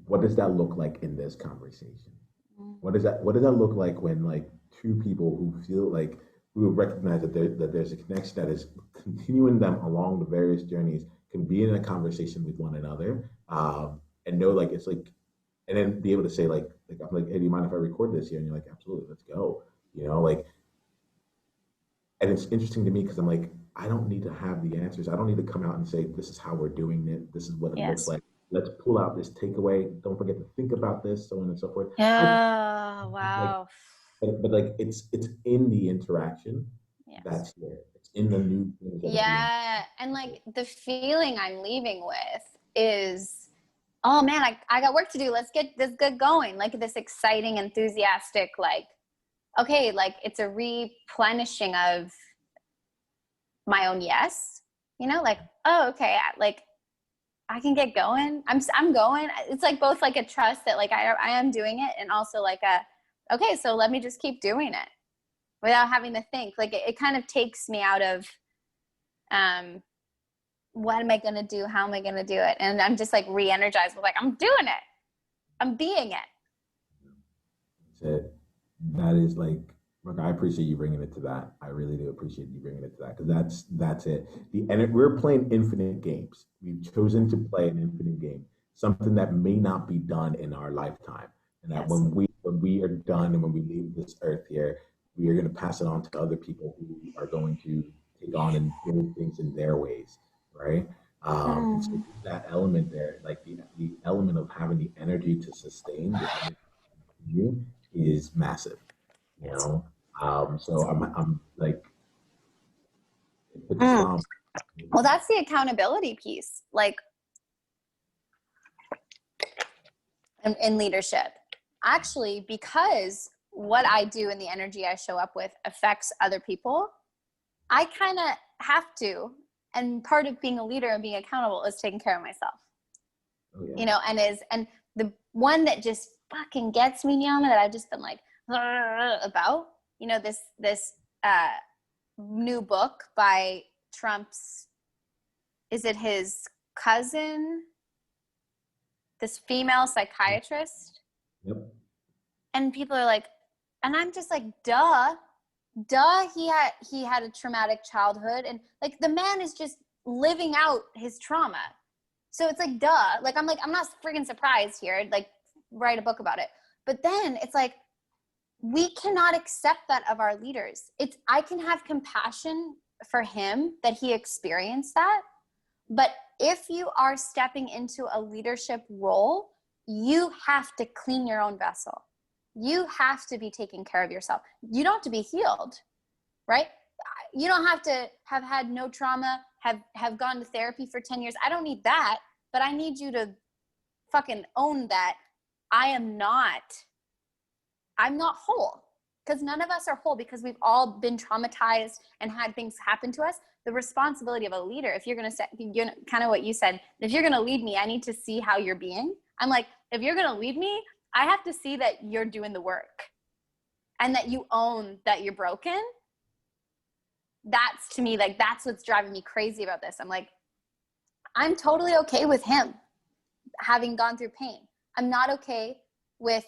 what does that look like in this conversation? What does that look like when like two people who feel like who recognize that there's a connection that is continuing them along the various journeys can be in a conversation with one another, and know like it's like and then be able to say like I'm like, hey, do you mind if I record this here? And you're like, absolutely, let's go. You know, like, and it's interesting to me because I'm like, I don't need to have the answers. I don't need to come out and say this is how we're doing it. This is what it looks Yes. like. Let's pull out this takeaway. Don't forget to think about this, so on and so forth. Oh, Like, wow. but like it's in the interaction Yes. that's here. It's in the new things that are being. Yeah. And like the feeling I'm leaving with is, oh man, I got work to do. Let's get this good going. Like this exciting, enthusiastic, like, okay, like it's a replenishing of my own yes, you know, like, oh, okay, like I can get going. I'm going. It's like both like a trust that like I am doing it, and also like okay, so let me just keep doing it without having to think. Like it kind of takes me out of what am I gonna do? How am I gonna do it? And I'm just like re-energized with like I'm doing it. I'm being it. That's it. That is like, look, I appreciate you bringing it to that. I really do appreciate you bringing it to that because that's it. We're playing infinite games. We've chosen to play an infinite game, something that may not be done in our lifetime, and that Yes. when we are done and when we leave this earth here, we are going to pass it on to other people who are going to take on and do things in their ways, right? And so that element there, like the element of having the energy to sustain, the energy to continue, is massive, you Yes. know. So I'm like, it puts a Mm. stomp. Well, that's the accountability piece, like in leadership. Actually, because what I do and the energy I show up with affects other people, I kind of have to. And part of being a leader and being accountable is taking care of myself. Oh, yeah. You know, and the one that just fucking gets me, Niiamah, that I've just been like about, you know, this new book by Trump's, is it his cousin, this female psychiatrist? Yep. And people are like, and I'm just like, duh, he had a traumatic childhood, and like the man is just living out his trauma. So it's like, duh, like I'm not freaking surprised here, like write a book about it. But then it's like, we cannot accept that of our leaders. I can have compassion for him that he experienced that. But if you are stepping into a leadership role, you have to clean your own vessel. You have to be taking care of yourself. You don't have to be healed, right? You don't have to have had no trauma, have gone to therapy for 10 years. I don't need that, but I need you to fucking own that I'm not whole, because none of us are whole, because we've all been traumatized and had things happen to us. The responsibility of a leader, if you're going to set, kind of what you said, if you're going to lead me, I need to see how you're being. I'm like, if you're going to lead me, I have to see that you're doing the work and that you own that you're broken. That's, to me, like, that's what's driving me crazy about this. I'm like, I'm totally okay with him having gone through pain. I'm not okay with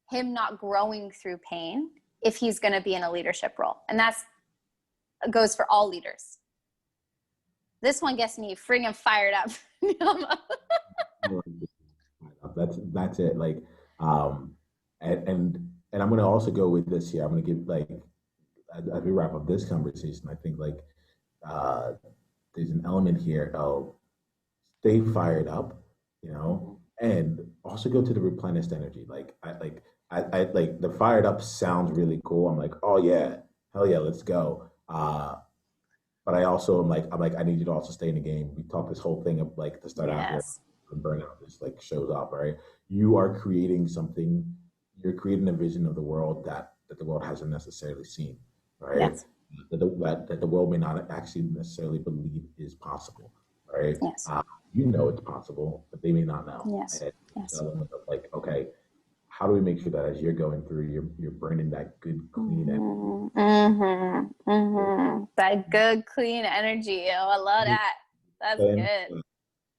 him not growing through pain if he's going to be in a leadership role. And that's goes for all leaders. This one gets me friggin' fired up. That's it. Like, and I'm gonna also go with this here. I'm gonna give like as we wrap up this conversation. I think like uh, there's an element here of stay fired up, you know, and also go to the replenished energy. I like the fired up sounds really cool. I'm like, oh yeah, hell yeah, let's go. But I also I'm like, I need you to also stay in the game. We talked this whole thing of like to start out here, Yes. burnout just like shows up, right? You are creating something, you're creating a vision of the world that the world hasn't necessarily seen, right? Yes. That the world may not actually necessarily believe is possible, right? Yes. You know it's possible, but they may not know. Yes. And Yes. like, okay, how do we make sure that as you're going through, you're burning that good, clean That good, clean energy. Oh, I love that. That's energy? good.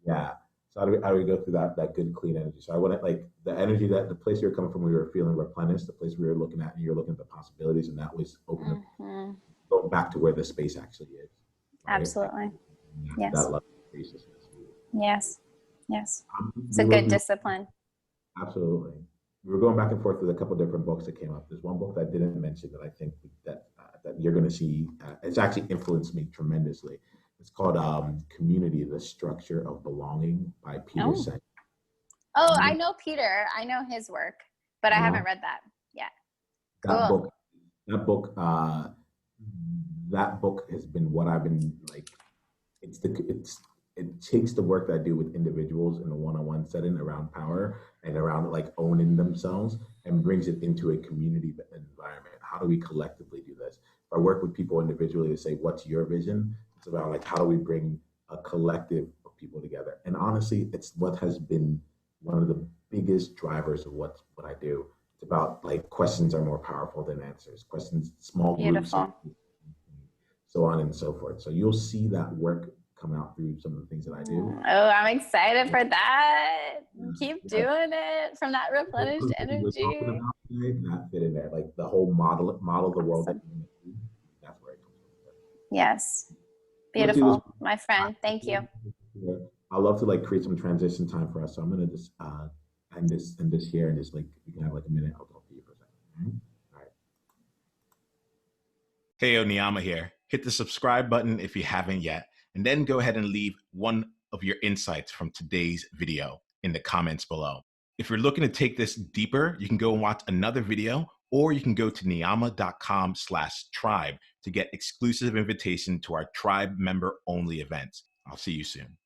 Yeah. So how do we go through that good clean energy? So I want to like the energy that the place you're coming from, we were feeling replenished, the place we were looking at, and you're looking at the possibilities, and that was open up, going back to where the space actually is, right? Absolutely. That Yes. love space. Yes. Yes. It's We a were, good discipline. absolutely. We were going back and forth with a couple different books that came up. There's one book that I didn't mention that I think that you're going to see. It's actually influenced me tremendously. It's called Community: The Structure of Belonging by Peter Oh. Senge. Oh, I know Peter. I know his work, but I haven't read that yet. That Cool. book, that book, that book has been what I've been like. It takes the work that I do with individuals in a one-on-one setting around power and around like owning themselves and brings it into a community environment. How do we collectively do this? If I work with people individually to say, what's your vision? It's about like, how do we bring a collective of people together? And honestly, it's what has been one of the biggest drivers of what I do. It's about like questions are more powerful than answers. Questions, small groups, Beautiful. so on and so forth. So you'll see that work come out through some of the things that I do. Oh, I'm excited for that. Keep Yeah. doing it from that replenished We're talking energy. about today, that fit in there. Like the whole model the world that Awesome. you want to see, that's where it comes from. Yes. I'm gonna do this. Beautiful. My friend. Thank you. I love to like create some transition time for us. So I'm gonna just end this here and just like we can have like a minute. I'll talk to you for a second. All right. Hey, Niiamah here. Hit the subscribe button if you haven't yet, and then go ahead and leave one of your insights from today's video in the comments below. If you're looking to take this deeper, you can go and watch another video, or you can go to niiamah.com/tribe to get exclusive invitation to our tribe member only events. I'll see you soon.